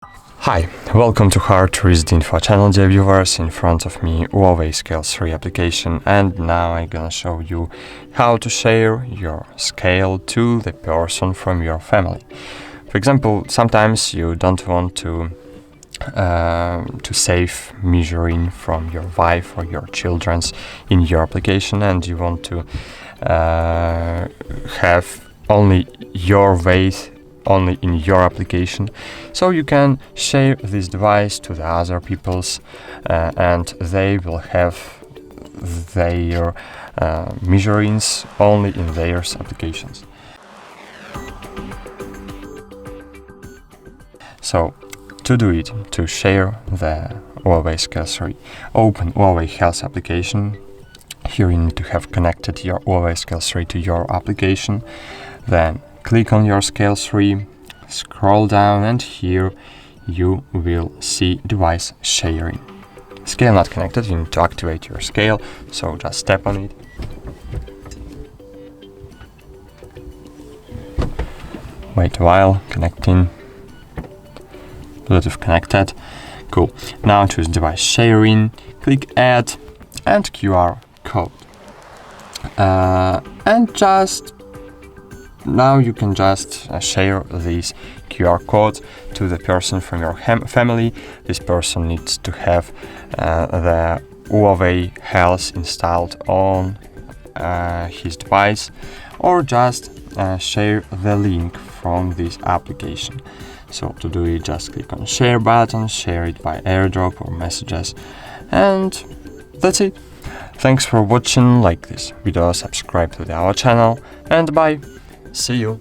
Hi, welcome to HardReset.Info channel, dear viewers. In front of me Huawei Scale 3 application, and now I'm gonna show you how to share your scale to the person from your family. For example, sometimes you don't want to save measuring from your wife or your children's in your application, and you want to have only your weight only in your application, so you can share this device to the other people's and they will have their measurings only in their applications. So to do it, to share the Huawei Scale 3, open Huawei Health application. Here you need to have connected your Huawei Scale 3 to your application. Then click on your Scale 3, scroll down, and here you will see device sharing. Scale not connected, you need to activate your scale, so just tap on it. Wait a while, connecting. Bluetooth connected. Cool. Now choose device sharing, click add and QR code. And just now you can just share this QR code to the person from your family. This person needs to have the Huawei Health installed on his device, or just share the link from this application. So to do it, just click on share button, share it by airdrop or messages, and that's it. Thanks for watching. Like this video, subscribe to our channel, and bye. See you.